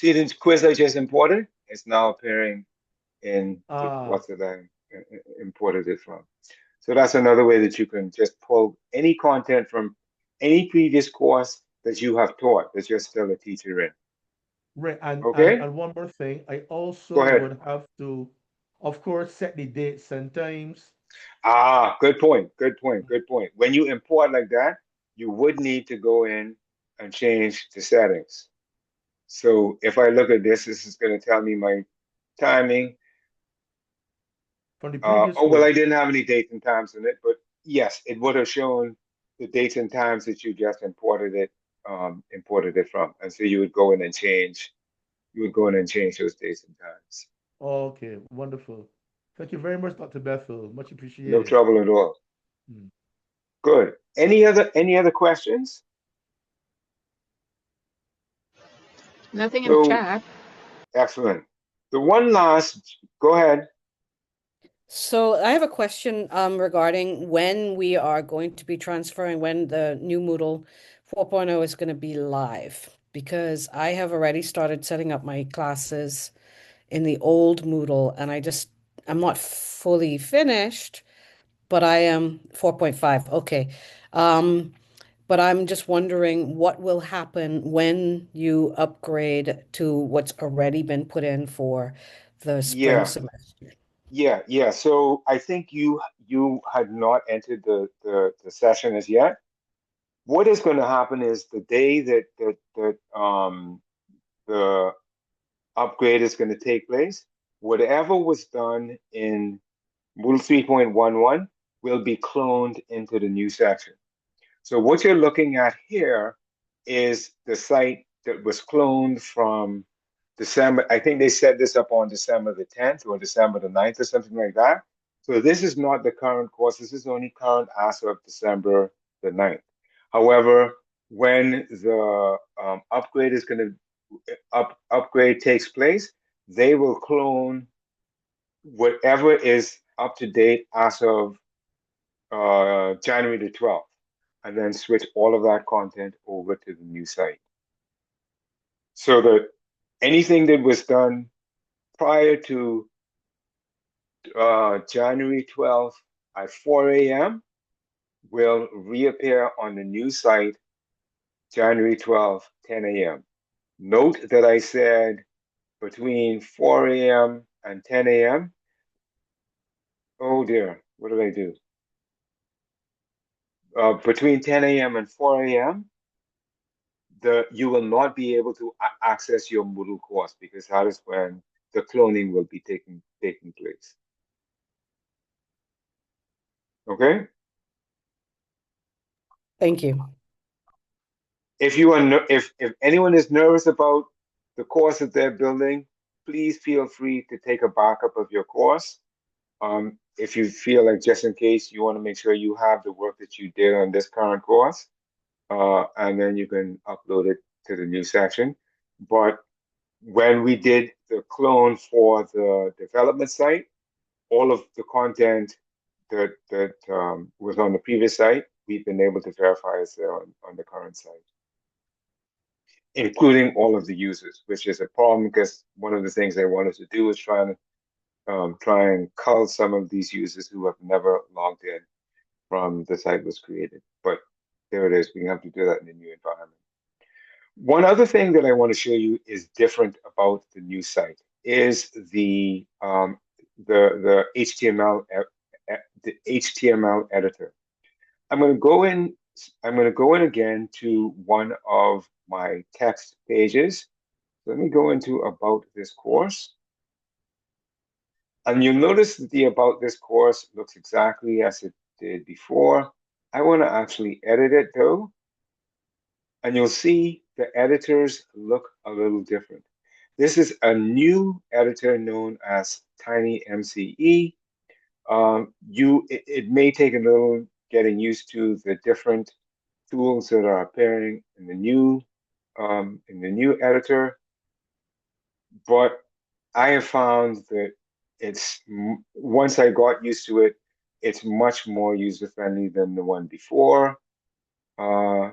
the quiz I just imported. It's now appearing in the Ah, course that I imported it from. So that's another way that you can just pull any content from any previous course that you have taught that you're still a teacher in. right. Okay? And one more thing, I Go also ahead. would have to, of course, set the dates and times. Ah, good point. Good point. Good point. When you import like that, you would need to go in and change the settings. So if I look at this, this is going to tell me my timing. From the previous Oh, well, I course. didn't have any dates and times in it, but yes, it would have shown the dates and times that you just imported it from. And so you would go in and change, you would go in and change those dates and times. Okay, wonderful. Thank you very much, Dr. Bethel. Much No appreciated. trouble at all. Hmm. Good. Any other questions? Nothing in the So chat. excellent. The one last, go ahead. So I have a question regarding when we are going to be transferring, when the new Moodle 4.0 is going to be live, because I have already started setting up my classes in the old Moodle, and I'm not fully finished, but I am 4.5. Okay. Um, but I'm just wondering what will happen when you upgrade to what's already been put in for the spring Yeah, semester. yeah. So I think you had not entered the session as yet. What is going to happen is the day that the upgrade is going to take place, whatever was done in Moodle 3.11 will be cloned into the new section. So what you're looking at here is the site that was cloned from December. I think they set this up on December the 10th or December the 9th or something like that. So this is not the current course. This is only current as of December the 9th. However, when the upgrade is going to upgrade takes place, they will clone whatever is up to date as of January the 12th, and then switch all of that content over to the new site. So that anything that was done prior to January 12th at 4 a.m. will reappear on the new site January 12th, 10 a.m. Note that I said between 4 a.m. and 10 a.m. Oh dear, what did I do? Between 10 a.m. and 4 a.m., you will not be able to access your Moodle course because that is when the cloning will be taking place. Okay? Thank you. If anyone is nervous about the course that they're building, please feel free to take a backup of your course. If you feel like just in case you want to make sure you have the work that you did on this current course, and then you can upload it to the new section. But when we did the clone for the development site, all of the content that was on the previous site, we've been able to verify is there on the current site, including all of the users, which is a problem because one of the things they wanted to do is try and cull some of these users who have never logged in from the site was created. But there it is. We have to do that in the new environment. One other thing that I want to show you is different about the new site is the HTML editor. I'm going to go in. I'm going to go in again to one of my text pages. Let me go into about this course. And you'll notice that the about this course looks exactly as it did before. I want to actually edit it though. And you'll see the editors look a little different. This is a new editor known as TinyMCE. It may take a little getting used to the different tools that are appearing in the new editor, but I have found that once I got used to it, it's much more user friendly than the one before. Uh,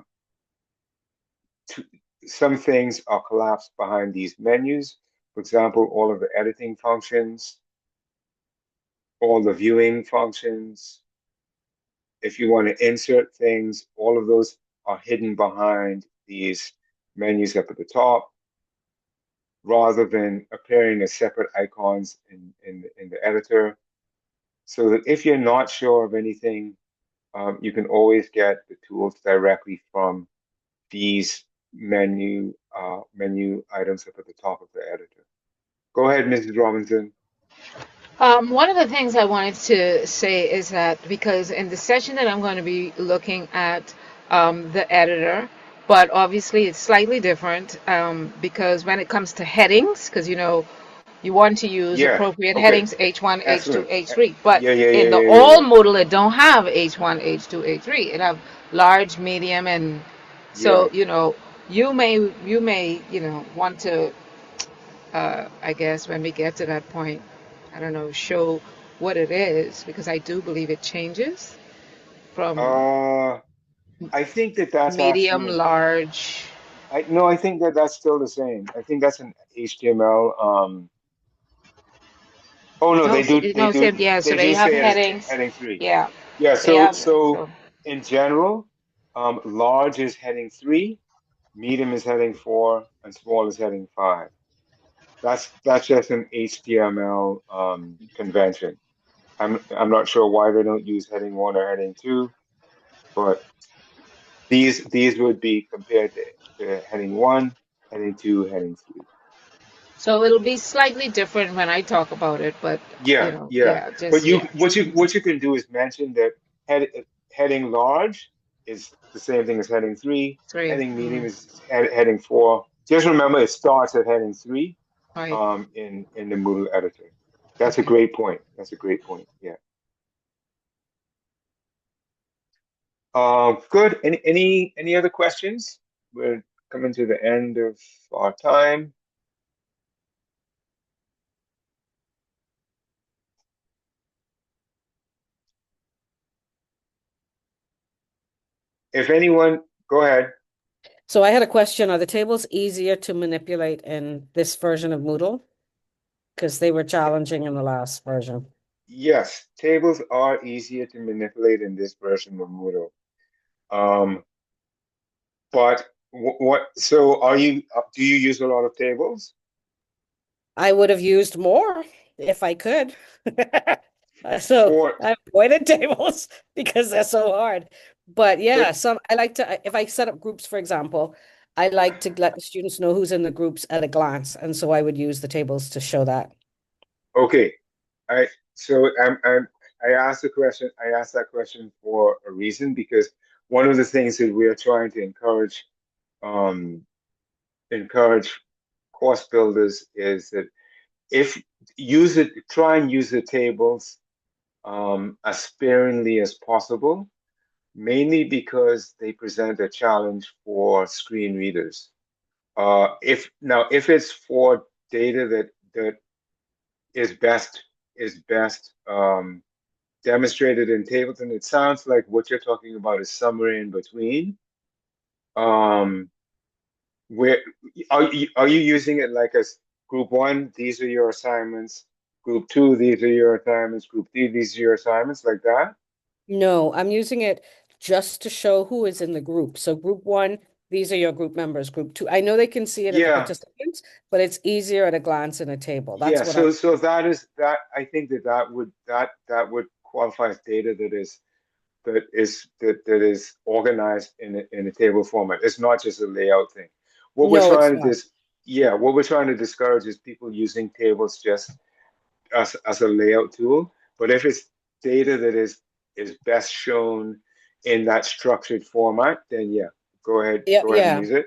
to, some things are collapsed behind these menus. For example, all of the editing functions, all the viewing functions. If you want to insert things, all of those are hidden behind these menus up at the top, rather than appearing as separate icons in the editor. So that if you're not sure of anything, you can always get the tools directly from these menu items up at the top of the editor. Go ahead, Mrs. Robinson. One of the things I wanted to say is that because in the session that I'm going to be looking at the editor, but obviously it's slightly different because when it comes to headings, because you want to use Yeah. appropriate Okay. headings H1, H2, Excellent. H3, but Yeah, yeah, yeah, in the yeah, yeah, old yeah. Moodle it don't have H1, H2, H3. It have large, medium, and Yeah. so you may want to I guess when we get to that point, I don't know, show what it is because I do believe it changes from Uh, I think that that's medium, actually large. I no, I think that that's still the same. I think that's an HTML. Oh no, No, no, same. Yeah. So they they do have say it as headings. heading three. Yeah, Yeah, they so have. so So in general, large is heading three, medium is heading four, and small is heading five. That's just an HTML convention. I'm not sure why they don't use heading one or heading two, but these would be compared to heading one, heading two, heading three. so it'll be slightly different when I talk about it, but Yeah, yeah. yeah, But just yeah. what you can do is mention that head, heading large is the same thing as heading three. Three. Heading medium is heading four. Just remember, it starts at heading three. Right. In the Moodle editor. That's a Okay. great point. That's a great point. Yeah. Good. Any other questions? We're coming to the end of our time. If anyone, go ahead. So I had a question. Are the tables easier to manipulate in this version of Moodle? Because they were challenging in the last version. Yes, tables are easier to manipulate in this version of Moodle. Um, but what? So, do you use a lot of tables I would have used more if I could. So for? I avoided tables because they're so hard. But yeah, But I like to, if I set up groups, for example, I like to let the students know who's in the groups at a glance. And so I would use the tables to show that. okay, I so I asked the question. I asked that question for a reason because one of the things that we are trying to um, encourage course builders is that if try and use the tables as sparingly as possible, mainly because they present a challenge for screen readers. If it's for data that is best demonstrated in tables, and it sounds like what you're talking about is somewhere in between. Um, where are you using it like as group one? These are your assignments. Group two, these are your assignments. Group three, these are your assignments, like that. No, I'm using it just to show who is in the group. So group one, these are your group members. Group two, I know they can see it as the Yeah, participants, but it's easier at a glance in a table. That's yeah. what I'm. So that is that. I think that would qualify as data that is organized in a table format. It's not just a layout thing. What we're No, it's trying to not. dis Yeah, what we're trying to discourage is people using tables just as a layout tool. But if it's data that is best shown in that structured format, then yeah, Yeah, go ahead and yeah. use it.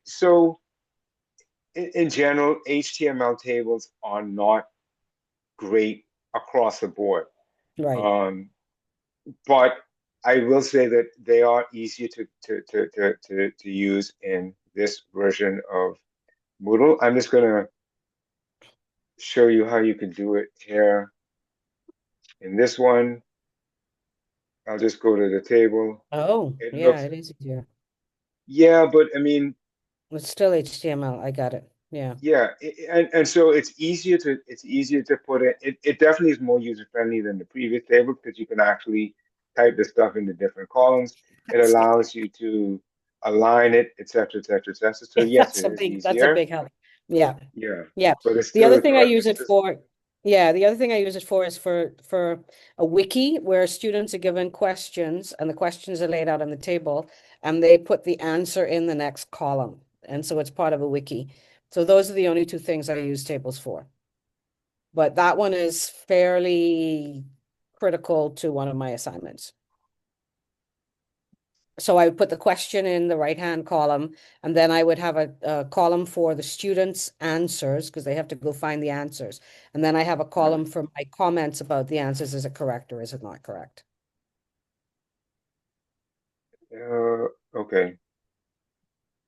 So in general, HTML tables are not great across the board. Right. Um, but I will say that they are easier to use in this version of Moodle. I'm just gonna show you how you can do it here in this one. I'll just go to the table. Oh, It yeah, looks, it is easier. yeah, but I mean, It's still HTML. I got it. Yeah. yeah, and so it's easier to put it. It definitely is more user friendly than the previous table because you can actually type the stuff into different columns. It Excuse me. allows you to align it, etc., etc., etc. So Yeah, yes, it is that's a easier. big help. Yeah. Yeah, Yeah. but it's The still other a thing I correct. use It's it just for, yeah, the other thing I use it for is for a wiki where students are given questions and the questions are laid out on the table and they put the answer in the next column. And so it's part of a wiki. So those are the only two things I use tables for. But that one is fairly critical to one of my assignments. So I would put the question in the right-hand column, and then I would have a column for the students' answers because they have to go find the answers. And then I have a right. column for my comments about the answers. Is it correct or is it not correct? Okay.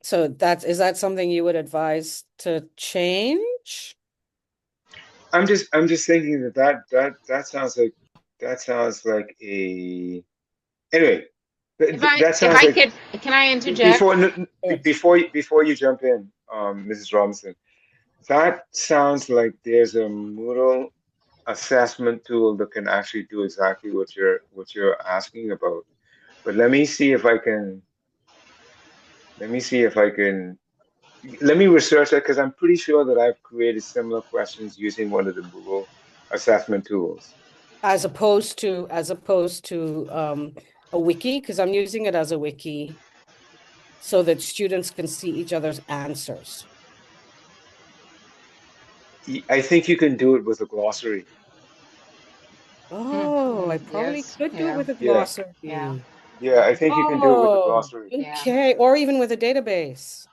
So is that something you would advise to change? I'm just thinking that sounds like a anyway. That If sounds I like could, can I before interject? Sure. before you jump in, Mrs. Robinson. That sounds like there's a Moodle assessment tool that can actually do exactly what you're asking about. But let me see if I can let me research that because I'm pretty sure that I've created similar questions using one of the Moodle assessment tools. As opposed to a wiki, because I'm using it as a wiki so that students can see each other's answers. I think you can do it with a glossary. Oh, I probably Yes. could do it Yeah. with a Yeah, Yeah. glossary. yeah, I think you can do it with a Oh, glossary. Yeah. okay. Or even with a database.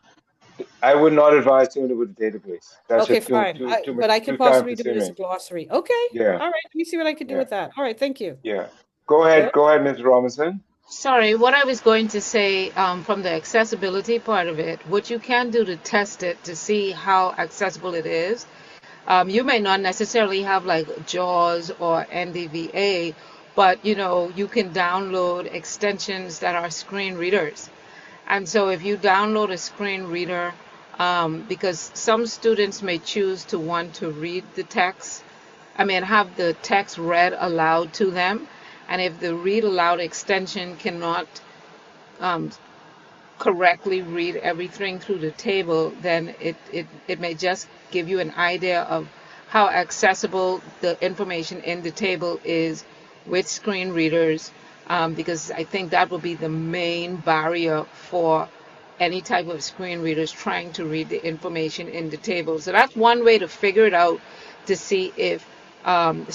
I would not advise doing it with a database. That's Okay, just too fine. too too much But I too could time possibly do it as a consuming. glossary. Okay. Yeah, All right. Let me see what I could do yeah, with that. All right. Thank you. yeah. Go ahead, Good. go ahead, Ms. Robinson. Sorry, what I was going to say from the accessibility part of it, what you can do to test it to see how accessible it is, you may not necessarily have like JAWS or NDVA, but you can download extensions that are screen readers. And so if you download a screen reader, because some students may choose to want to read the text, I mean, have the text read aloud to them. And if the read aloud extension cannot um, correctly read everything through the table, then it may just give you an idea of how accessible the information in the table is with screen readers, because I think that will be the main barrier for any type of screen readers trying to read the information in the table. So that's one way to figure it out to see if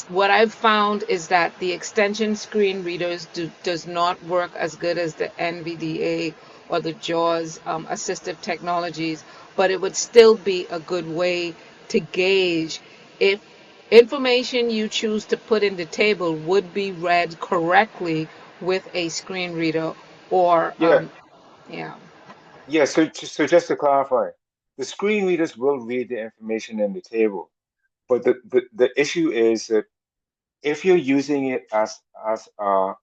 what I've found is that the extension screen readers does not work as good as the NVDA or the JAWS assistive technologies, but it would still be a good way to gauge if information you choose to put in the table would be read correctly with a screen reader or Yeah, yeah. yeah. So just to clarify, the screen readers will read the information in the table, but the issue is that if you're using it as a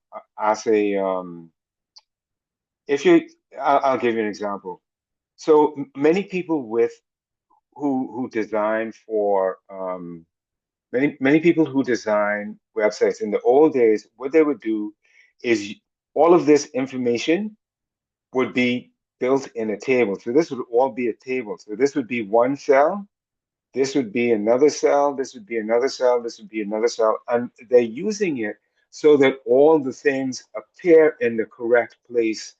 if you I'll give you an example. So many people with who design for many people who design websites in the old days, what they would do is all of this information would be built in a table. So this would all be a table. So this would be one cell, this would be another cell, this would be another cell, this would be another cell, and they're using it so that all the things appear in the correct place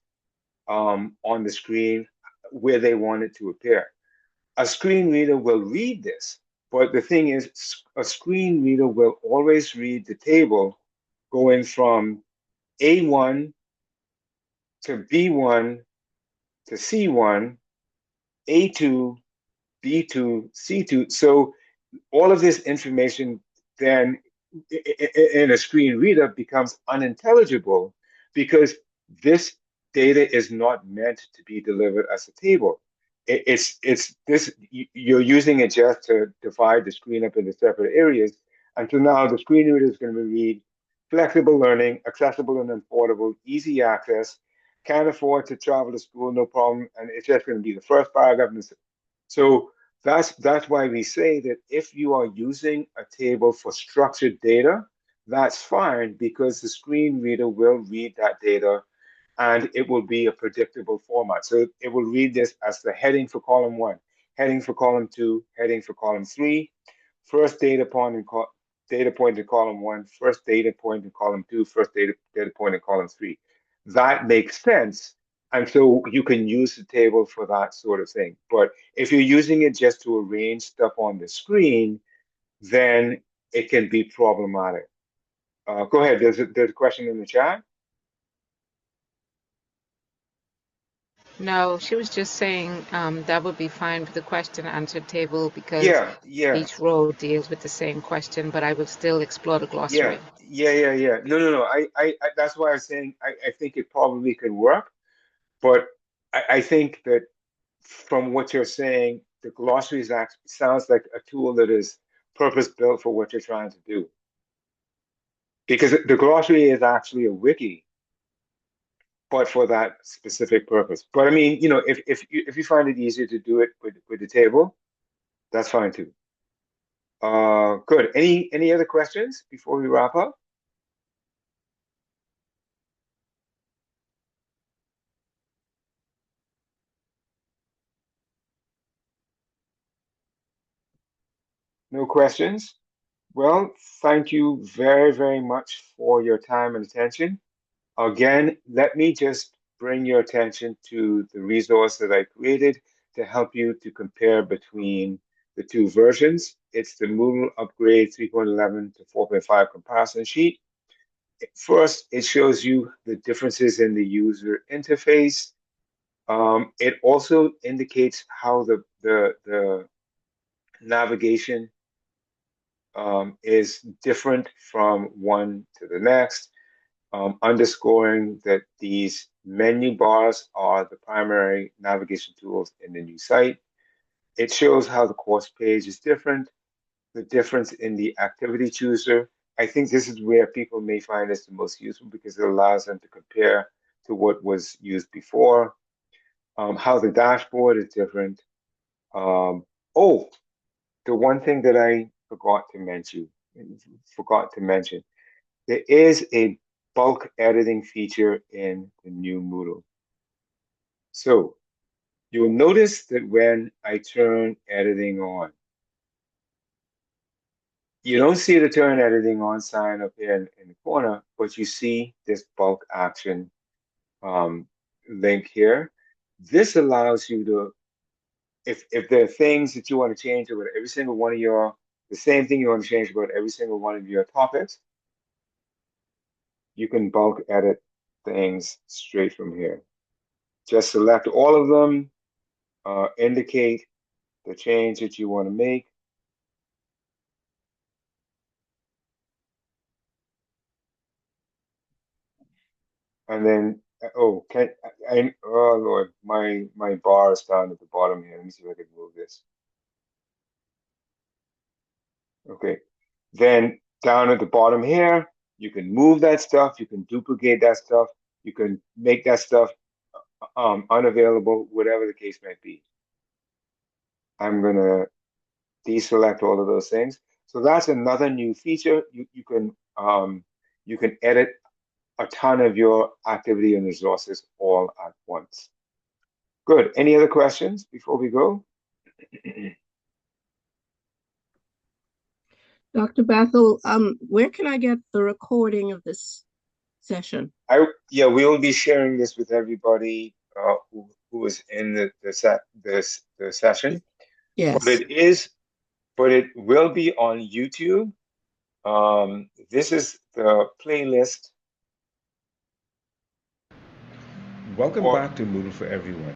on the screen where they want it to appear. A screen reader will read this, but the thing is, a screen reader will always read the table going from A1 to B1 to C1, A2, B2, C2. So all of this information then in a screen reader becomes unintelligible because this data is not meant to be delivered as a table. It's this you're using it just to divide the screen up into separate areas. And so now the screen reader is going to read flexible learning, accessible and affordable, easy access, can't afford to travel to school, no problem. And it's just going to be the first paragraph. So that's why we say that if you are using a table for structured data, that's fine because the screen reader will read that data and it will be a predictable format. So it will read this as the heading for column one, heading for column two, heading for column three, first data point in column one, first data point in column two, first data point in column three. That makes sense. And so you can use the table for that sort of thing. But if you're using it just to arrange stuff on the screen, then it can be problematic. Go ahead. There's a question in the chat. No, she was just saying that would be fine with the question answer table because Yeah, yeah, each row deals with the same question, but I will still explore the yeah, glossary. yeah. No. I that's why I'm saying I think it probably could work, but I think that from what you're saying, the glossary is actually sounds like a tool that is purpose built for what you're trying to do. Because the glossary is actually a wiki, but for that specific purpose. But I mean, if you find it easier to do it with the table, that's fine too. Good. Any other questions before we wrap up? No questions? Well, thank you very, very much for your time and attention. Again, let me just bring your attention to the resource that I created to help you to compare between the two versions. It's the Moodle Upgrade 3.11 to 4.5 comparison sheet. First, it shows you the differences in the user interface. It also indicates how the navigation is different from one to the next, underscoring that these menu bars are the primary navigation tools in the new site. It shows how the course page is different, the difference in the activity chooser. I think this is where people may find this the most useful because it allows them to compare to what was used before, how the dashboard is different. Um, oh, the one thing that I forgot to mention, there is a bulk editing feature in the new Moodle. So you'll notice that when I turn editing on, you don't see the turn editing on sign up here in the corner, but you see this bulk action um, link here. This allows you to, if there are things that you want to change about every single one of the same thing you want to change about every single one of your topics, you can bulk edit things straight from here. Just select all of them, indicate the change that you want to make. And then, oh, oh Lord, my bar is down at the bottom here. Let me see if I can move this. Okay. Then down at the bottom here, you can move that stuff, you can duplicate that stuff, you can make that stuff unavailable, whatever the case might be. I'm gonna deselect all of those things. So that's another new feature. You can edit a ton of your activity and resources all at once. Good. Any other questions before we go? Dr. Bethel, where can I get the recording of this session? Yeah, we will be sharing this with everybody who is in the session. Yes. But it will be on YouTube. This is the playlist. Welcome back to Moodle for Everyone.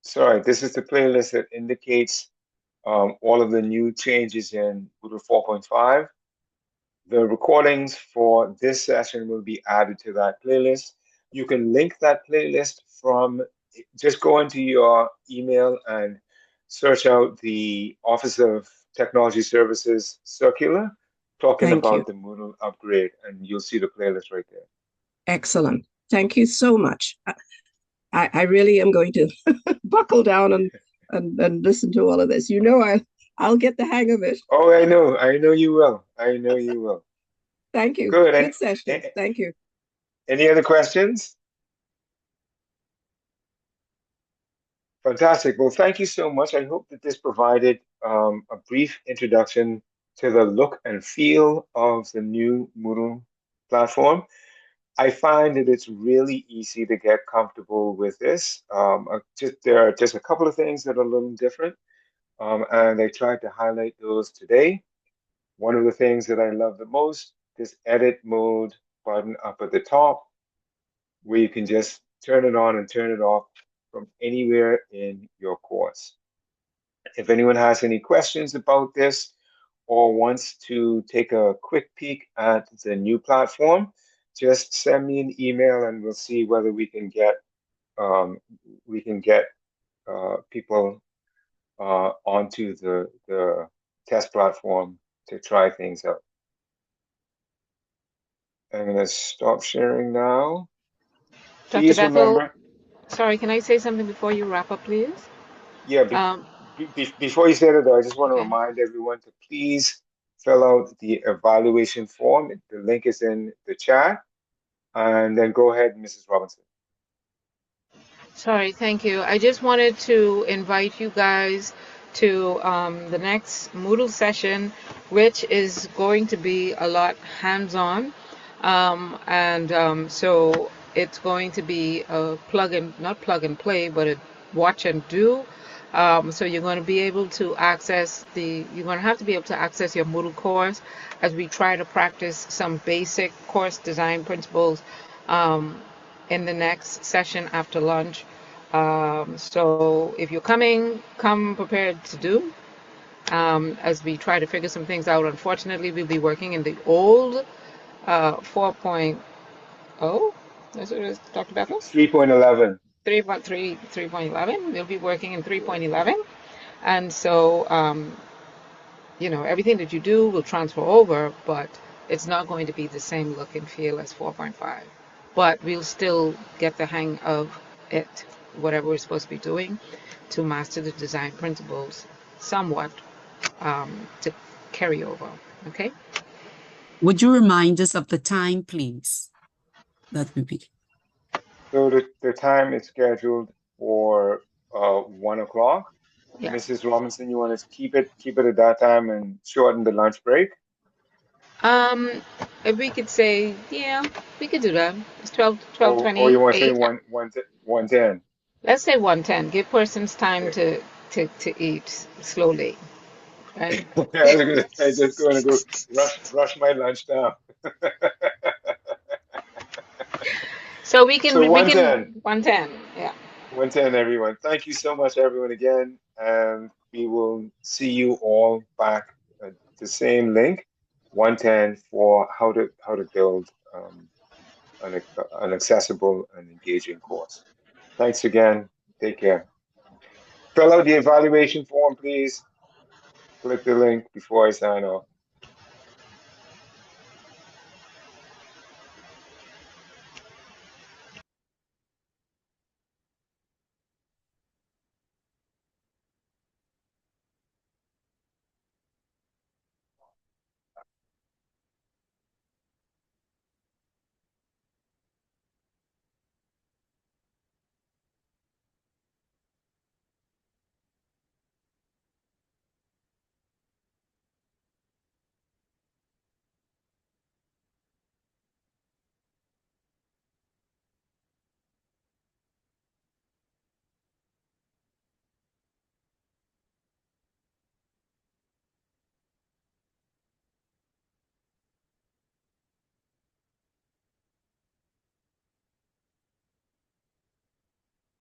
Sorry, this is the playlist that indicates all of the new changes in Moodle 4.5. The recordings for this session will be added to that playlist. You can link that playlist from just go into your email and search out the Office of Technology Services circular talking Thank you. about the Moodle upgrade, and you'll see the playlist right there. Excellent. Thank you so much. I really am going to buckle down and listen to all of this. I'll get the hang of it. Oh, I know you will. I know you will. Thank you. Good. Good session. And Thank you. any other questions? Fantastic. Well, thank you so much. I hope that this provided a brief introduction to the look and feel of the new Moodle platform. I find that it's really easy to get comfortable with this. There are just a couple of things that are a little different, and I tried to highlight those today. One of the things that I love the most, this edit mode button up at the top, where you can just turn it on and turn it off from anywhere in your course. If anyone has any questions about this or wants to take a quick peek at the new platform, just send me an email and we'll see whether um, we can get people onto the test platform to try things out. I'm going to stop sharing now. Dr. Please Bethel, remember, sorry, can I say something before you wrap up, please? yeah, Um, before you say that, though, I just want to okay. remind everyone to please fill out the evaluation form. The link is in the chat. And then go ahead, Mrs. Robinson. Sorry, thank you. I just wanted to invite you guys to the next Moodle session, which is going to be a lot hands-on. So it's going to be a not plug and play, but a watch and do. So you're going to be able to you're going to have to be able to access your Moodle course as we try to practice some basic course design principles um, in the next session after lunch. So if you're coming, come prepared to do. As we try to figure some things out. Unfortunately, we'll be working in the old 4.0. That's what it is, Dr. Bethel? 3.11. 3.3, 3.11. We'll be working in 3.11. And so, everything that you do will transfer over, but it's not going to be the same look and feel as 4.5. But we'll still get the hang of it, whatever we're supposed to be doing, to master the design principles somewhat to carry over. Okay? Would you remind us of the time, please? That would be. So the time is scheduled for 1 o'clock. Yeah. Mrs. Robinson, you want to keep it at that time and shorten the lunch break? Um, if we could say, yeah, we could do that. It's 12, Or you want to say 12:28. 1:10? Let's say 1:10. Give persons time Okay. to eat slowly, right? I just going to go rush my lunch now. So we can So we 1:10. can 1:10. Yeah. 1:10, everyone. Thank you so much, everyone, again. And we will see you all back at the same link, 1:10, for how to build an accessible and engaging course. Thanks again. Take care. Fill out the evaluation form, please. Click the link before I sign off.